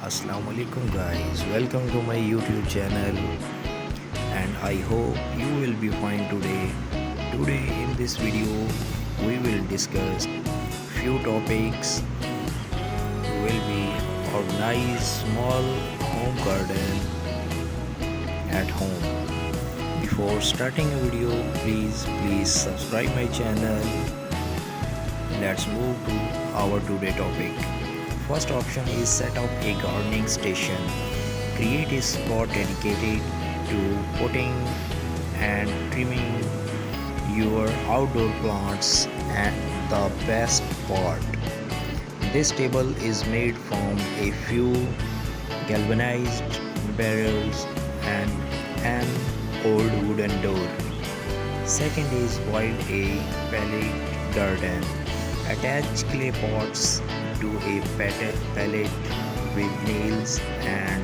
Assalamu alaikum guys, welcome to my YouTube channel and I hope you will be fine today. Today in this video we will discuss few topics. Will be organize small home garden at home. Before starting a video, please subscribe my channel. Let's move to our today topic. First option is set up a gardening station. Create a spot dedicated to potting and trimming your outdoor plants. And the best part, this table is made from a few galvanized barrels and an old wooden door. Second is build a pallet garden. Attach clay pots to a pallet with nails and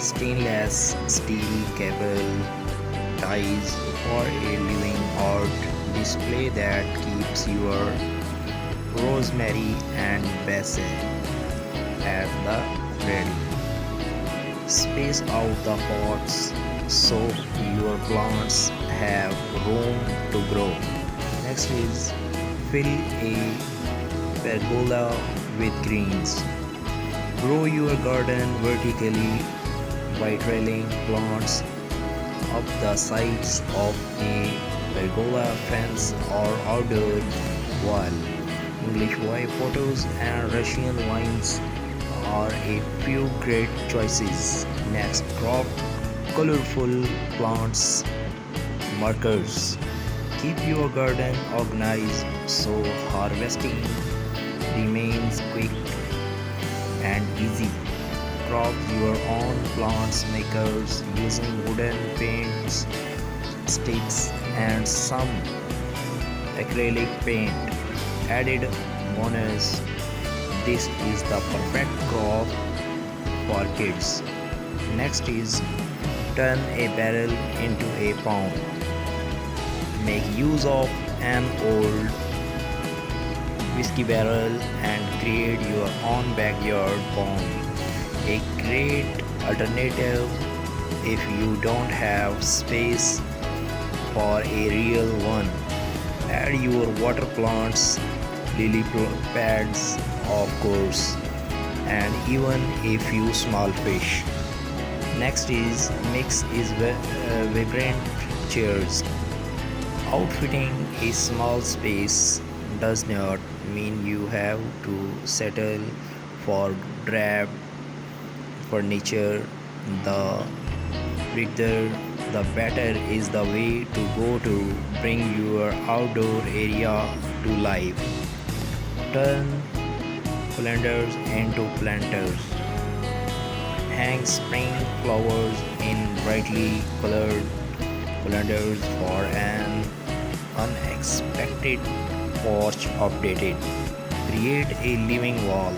stainless steel cable ties for a living art display that keeps your rosemary and basil at the ready. Space out the pots so your plants have room to grow. Next is fill a pergola with greens. Grow your garden vertically by trailing plants up the sides of a pergola fence or outdoor wall. English white potatoes and Russian vines are a few great choices. Next, crop colorful plants markers. Keep your garden organized so harvesting remains quick and easy. Crop your own plants makers using wooden paints, sticks and some acrylic paint. Added bonus, this is the perfect crop for kids. Next is turn a barrel into a pond. Make use of an old whiskey barrel and create your own backyard pond. A great alternative if you don't have space for a real one. Add your water plants, lily pads of course, and even a few small fish. Next is mix is vibrant chairs. Outfitting a small space does not mean you have to settle for drab furniture. The bigger the better is the way to go to bring your outdoor area to life. Turn calendars into planters. Hang spring flowers in brightly colored calendars for an unexpected porch updated. Create a living wall.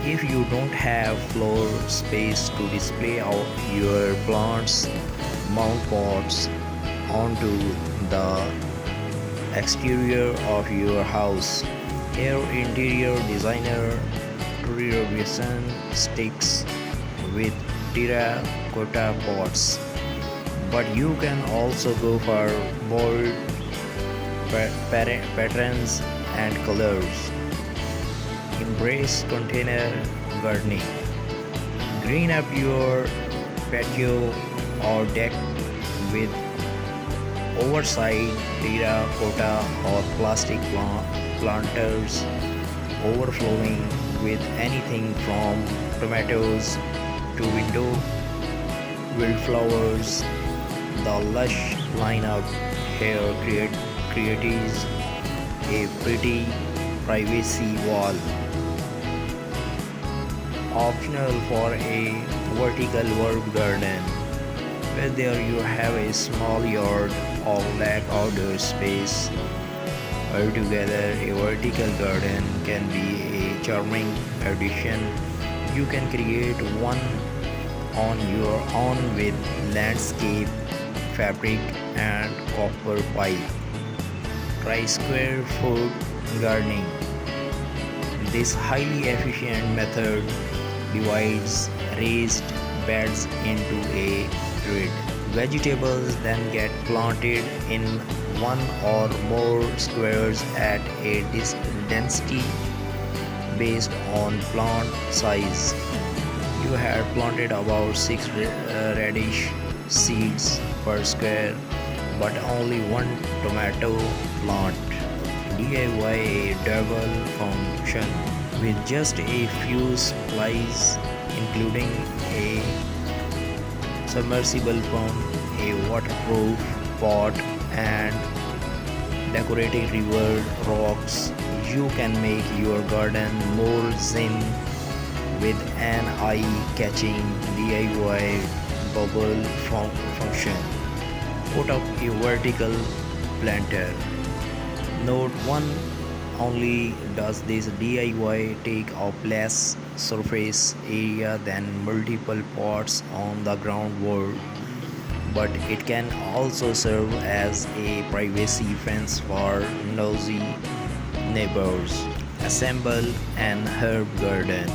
If you don't have floor space to display out your plants, mount pots onto the exterior of your house. Here interior designer Vision sticks with terracotta pots, but you can also go for bold patterns and colors. Embrace container gardening. Green up your patio or deck with oversized terracotta or plastic planters overflowing with anything from tomatoes to window wildflowers. The lush lineup here creates a pretty privacy wall. Optional for a vertical herb garden. Whether you have a small yard or lack outdoor space, altogether a vertical garden can be a charming addition. You can create one on your own with landscape fabric and copper pipe. Try square foot gardening. This highly efficient method divides raised beds into a grid. Vegetables then get planted in one or more squares at a density based on plant size. You had planted about 6 radish seeds per square, but only one tomato plant. DIY a double function with just a few supplies, including a submersible pump, a waterproof pot, and decorating river rocks. You can make your garden more zen with an eye-catching DIY bubble function. Put up a vertical planter. Note 1: only does this DIY take up less surface area than multiple pots on the ground wall, but it can also serve as a privacy fence for nosy neighbors. Assemble an herb garden.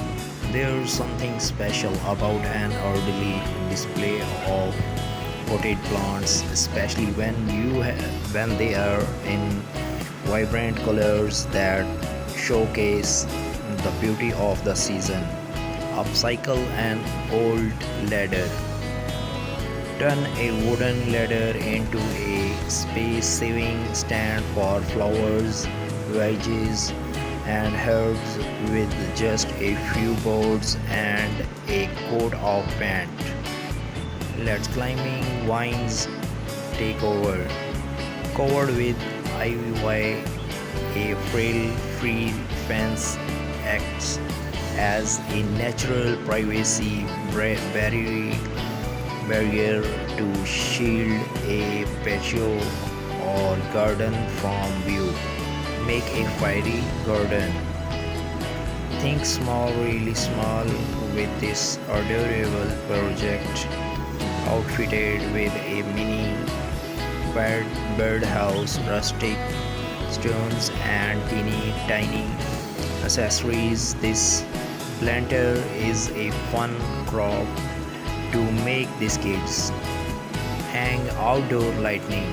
There's something special about an orderly display of potted plants, especially when they are in vibrant colors that showcase the beauty of the season. Upcycle an old ladder. Turn a wooden ladder into a space-saving stand for flowers, veggies, and herbs with just a few boards and a coat of paint. Let climbing vines take over. Covered with ivy, a frail-free fence acts as a natural privacy barrier to shield a patio or garden from view. Make a fairy garden. Think small, really small with this adorable project, outfitted with a mini birdhouse, rustic stones, and teeny tiny accessories. This planter is a fun crop to make these kids. Hang outdoor lighting.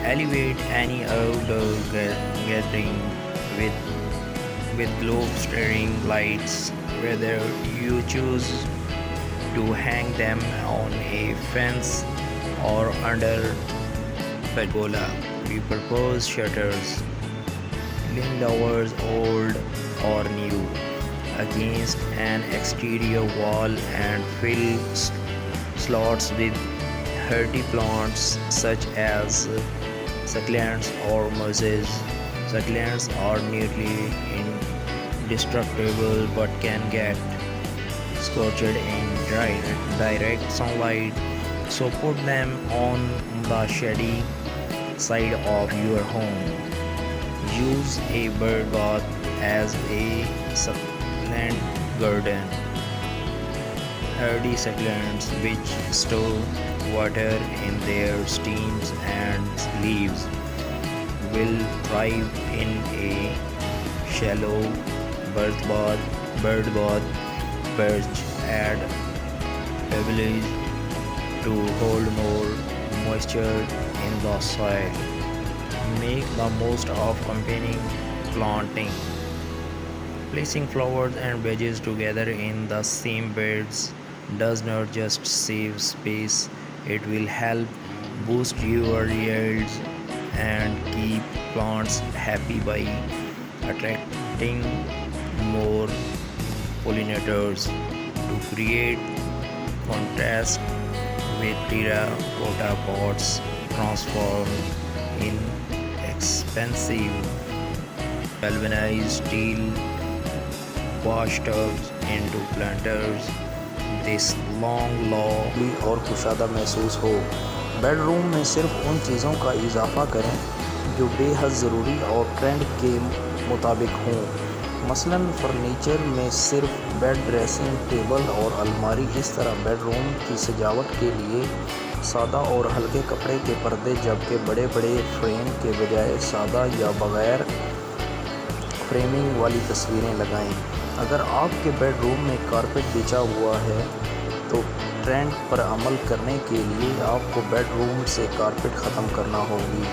Elevate any outdoor gathering with globe-stirring lights, whether you choose to hang them on a fence or under pergola. Repurpose shutters. Lean lowers, old or new, against an exterior wall and fill slots with hardy plants such as succulents or mosses. Succulents are nearly indestructible but can get scorched in direct sunlight, so put them on the shady side of your home. Use a bird bath as a succulent garden. Hardy succulents which store water in their stems and leaves will thrive in a shallow bird bath. Perch add pebbles to hold more moisture in the soil. Make the most of combining planting. Placing flowers and veggies together in the same beds does not just save space, it will help boost your yields and keep plants happy by attracting more pollinators. To create contrast with terracotta pots transformed in expensive galvanized steel wash tubs into planters, this long law और कुशादा महसूस हो। Bedroom में सिर्फ उन चीज़ों का इजाफा करें जो बेहद ज़रूरी और ट्रेंड के मुताबिक हों। मसलन फर्नीचर में सिर्फ बेड, ड्रेसिंग टेबल और अलमारी। इस तरह बेडरूम की सजावट के लिए सादा और हल्के कपड़े के पर्दे, जबकि बड़े बड़े फ्रेम के बजाय सादा या बगैर फ्रेमिंग वाली तस्वीरें लगाएं। اگر آپ کے بیڈ روم میں کارپیٹ بچھا ہوا ہے تو ٹرینڈ پر عمل کرنے کے لیے آپ کو بیڈ روم سے کارپیٹ ختم کرنا ہوگی۔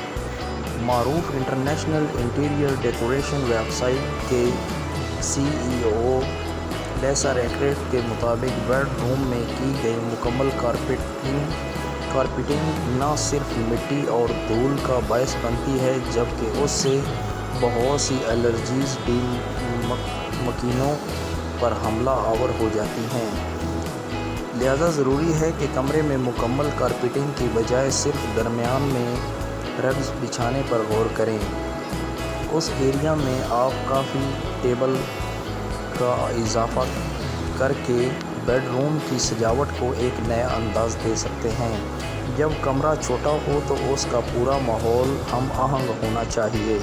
معروف international interior decoration website کے CEO لیسا ریکریٹ کے مطابق بیڈ روم میں کی گئی مکمل کارپیٹنگ نہ صرف مٹی اور دھول کا باعث بنتی ہے جبکہ اس سے بہت سی الرجیز بھی مکینوں پر حملہ آور ہو جاتی ہیں۔ لہذا ضروری ہے کہ کمرے میں مکمل کارپیٹنگ کی بجائے صرف درمیان میں رگز بچھانے پر غور کریں۔ اس ایریا میں آپ کافی ٹیبل کا اضافہ کر کے بیڈ روم کی سجاوٹ کو ایک نیا انداز دے سکتے ہیں۔ جب کمرہ چھوٹا ہو تو اس کا پورا ماحول ہم آہنگ ہونا چاہیے۔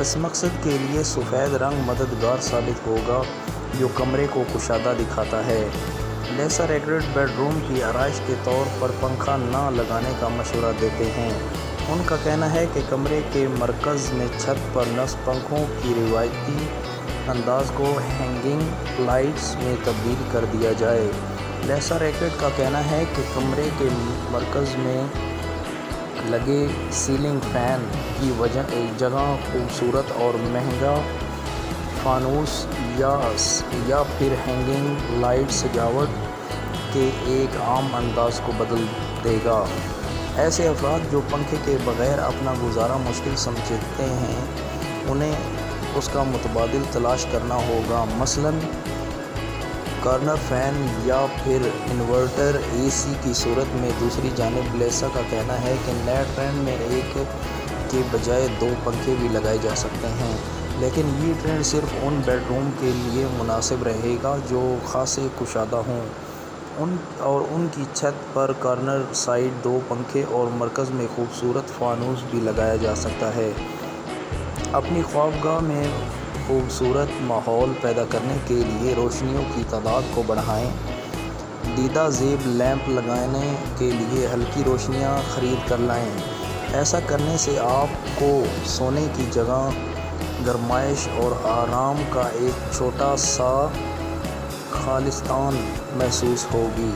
اس مقصد کے لیے سفید رنگ مددگار ثابت ہوگا جو کمرے کو کشادہ دکھاتا ہے۔ لیسا ریکریٹ بیڈ روم کی آرائش کے طور پر پنکھا نہ لگانے کا مشورہ دیتے ہیں۔ ان کا کہنا ہے کہ کمرے کے مرکز میں چھت پر نصب پنکھوں کی روایتی انداز کو ہینگنگ لائٹس میں تبدیل کر دیا جائے۔ لیسا ریکریٹ کا کہنا ہے کہ کمرے کے مرکز میں لگے سیلنگ فین کی جگہ خوبصورت اور مہنگا فانوس یا پھر ہینگنگ لائٹ سجاوٹ کے ایک عام انداز کو بدل دے گا۔ ایسے افراد جو پنکھے کے بغیر اپنا گزارا مشکل سمجھتے ہیں انہیں اس کا متبادل تلاش کرنا ہوگا، مثلاً کارنر فین یا پھر انورٹر AC کی صورت میں۔ دوسری جانب لیسا کا کہنا ہے کہ نئے ٹرینڈ میں ایک کے بجائے 2 پنکھے بھی لگائے جا سکتے ہیں، لیکن یہ ٹرینڈ صرف ان بیڈ روم کے لیے مناسب رہے گا جو خاصے کشادہ ہوں، اور ان کی چھت پر کارنر سائڈ 2 پنکھے اور مرکز میں خوبصورت فانوس بھی لگایا جا سکتا ہے۔ اپنی خوابگاہ میں خوبصورت ماحول پیدا کرنے کے لیے روشنیوں کی تعداد کو بڑھائیں۔ دیدہ زیب لیمپ لگانے کے لیے ہلکی روشنیاں خرید کر لائیں۔ ایسا کرنے سے آپ کو سونے کی جگہ، گرمائش اور آرام کا ایک چھوٹا سا خالصتاً محسوس ہوگی۔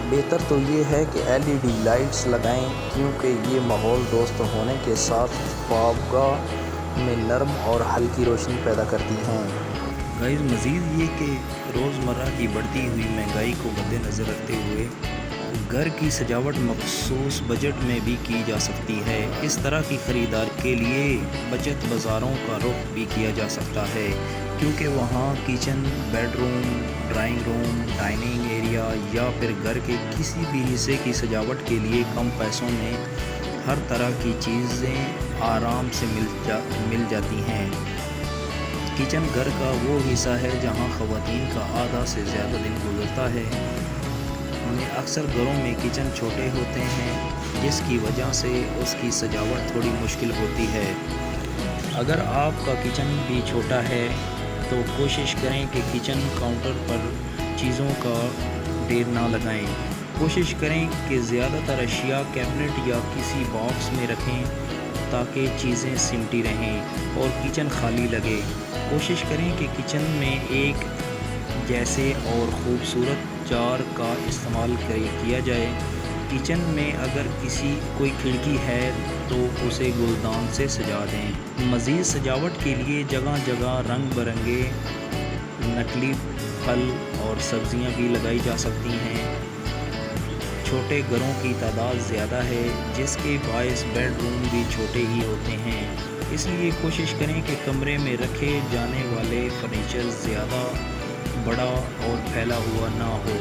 بہتر تو یہ ہے کہ LED لائٹس لگائیں کیونکہ یہ ماحول دوست ہونے کے ساتھ خوابگاہ میں نرم اور ہلکی روشنی پیدا کرتی ہیں۔ گائز، مزید یہ کہ روزمرہ کی بڑھتی ہوئی مہنگائی کو مد نظر رکھتے ہوئے گھر کی سجاوٹ مخصوص بجٹ میں بھی کی جا سکتی ہے۔ اس طرح کی خریداری کے لیے بچت بازاروں کا رخ بھی کیا جا سکتا ہے کیونکہ وہاں kitchen, bed room, drawing room, dining area یا پھر گھر کے کسی بھی حصے کی سجاوٹ کے لیے کم پیسوں میں ہر طرح کی چیزیں آرام سے مل جاتی ہیں۔ کچن گھر کا وہ حصہ ہے جہاں خواتین کا آدھا سے زیادہ دن گزرتا ہے۔ اکثر گھروں میں کچن چھوٹے ہوتے ہیں جس کی وجہ سے اس کی سجاوٹ تھوڑی مشکل ہوتی ہے۔ اگر آپ کا کچن بھی چھوٹا ہے تو کوشش کریں کہ کچن کاؤنٹر پر چیزوں کا ڈھیر نہ لگائیں۔ کوشش کریں کہ زیادہ تر اشیاء کیبنٹ یا کسی باکس میں رکھیں تاکہ چیزیں سمٹی رہیں اور کچن خالی لگے۔ کوشش کریں کہ کچن میں ایک جیسے اور خوبصورت جار کا استعمال کیا جائے۔ کچن میں اگر کوئی کھڑکی ہے تو اسے گلدان سے سجا دیں۔ مزید سجاوٹ کے لیے جگہ جگہ رنگ برنگے نکلی پھل اور سبزیاں بھی لگائی جا سکتی ہیں۔ چھوٹے گھروں کی تعداد زیادہ ہے جس کے باعث بیڈ روم بھی چھوٹے ہی ہوتے ہیں، اس لیے کوشش کریں کہ کمرے میں رکھے جانے والے فرنیچر زیادہ بڑا اور پھیلا ہوا نہ ہو۔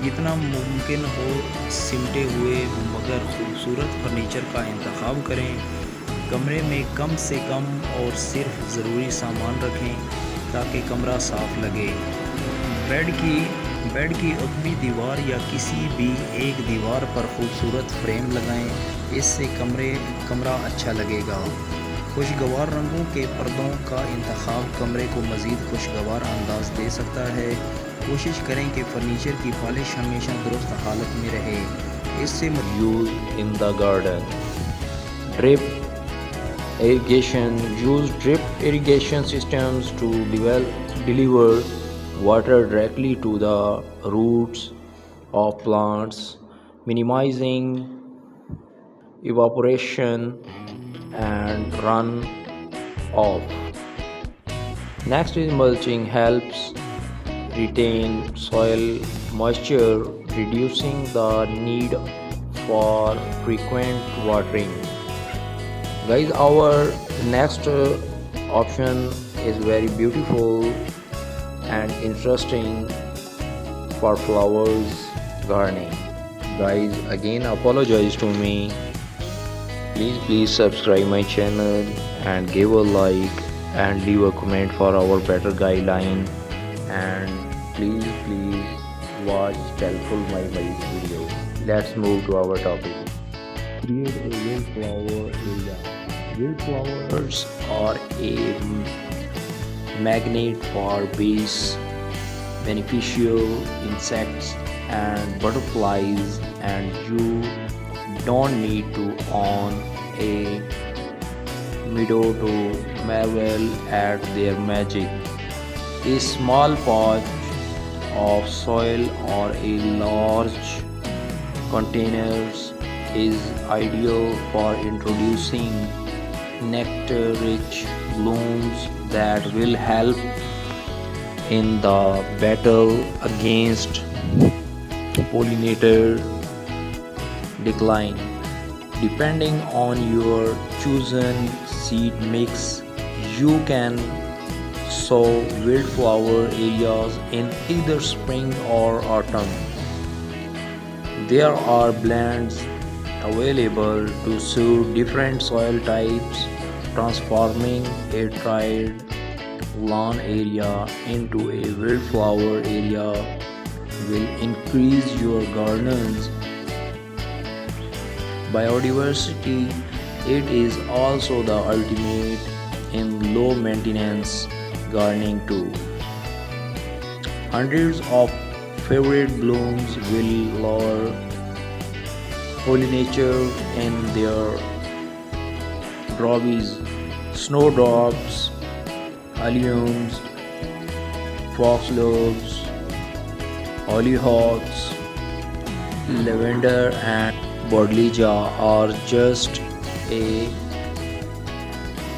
جتنا ممکن ہو سمٹے ہوئے مگر خوبصورت فرنیچر کا انتخاب کریں۔ کمرے میں کم سے کم اور صرف ضروری سامان رکھیں تاکہ کمرہ صاف لگے۔ بیڈ کی عقبی دیوار یا کسی بھی ایک دیوار پر خوبصورت فریم لگائیں، اس سے کمرہ اچھا لگے گا۔ خوشگوار رنگوں کے پردوں کا انتخاب کمرے کو مزید خوشگوار انداز دے سکتا ہے۔ کوشش کریں کہ فرنیچر کی پالش ہمیشہ درست حالت میں رہے، اس سے use in the garden. Drip Irrigation: use drip irrigation systems to deliver water directly to the roots of plants, minimizing evaporation and run off. Next is mulching, helps retain soil moisture, reducing the need for frequent watering. Guys, our next option is very beautiful and interesting for flowers gardening. Guys, again apologize to me. Please subscribe my channel and give a like and leave a comment for our better guideline, and please watch helpful my video. Let's move to our topic. Create a wildflower area. Wildflowers are a magnet for bees, beneficial insects and butterflies, and you don't need to own a meadow to marvel at their magic. A small patch of soil or a large containers is ideal for introducing nectar-rich blooms that will help in the battle against pollinator decline. Depending on your chosen seed mix, you can sow wildflower areas in either spring or autumn. There are blends available to suit different soil types. Transforming a dried lawn area into a wildflower area will increase your garden's biodiversity. It is also the ultimate in low maintenance gardening too. Hundreds of favorite blooms will lure pollinators in their droves. Snowdrops, alliums, foxgloves, hollyhocks, lavender and Bodleja are just a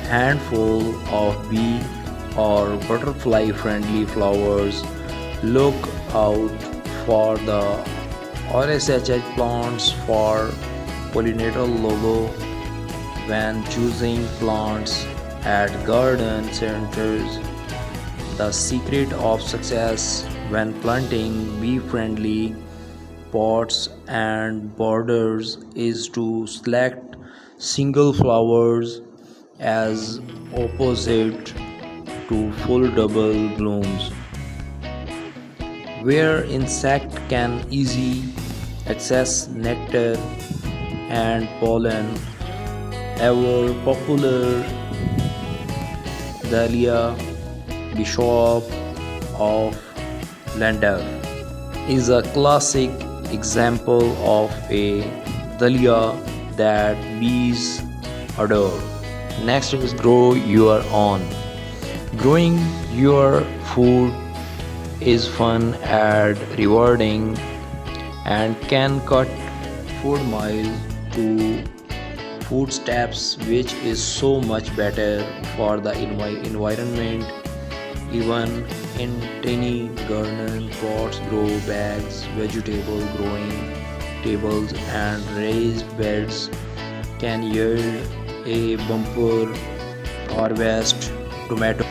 handful of bee or butterfly friendly flowers. Look out for the RSHH plants for pollinator logo when choosing plants at garden centers. The secret of success when planting bee friendly pots and borders is to select single flowers as opposite to full double blooms, where insect can easily access nectar and pollen. Ever popular Dahlia Bishop of Llandaff is a classic example of a dahlia that bees adore. Next is grow your own. Growing your food is fun and rewarding and can cut food miles to footsteps, which is so much better for the environment. Even in tiny garden pots, grow bags, vegetable growing tables and raised beds can yield a bumper harvest. Tomato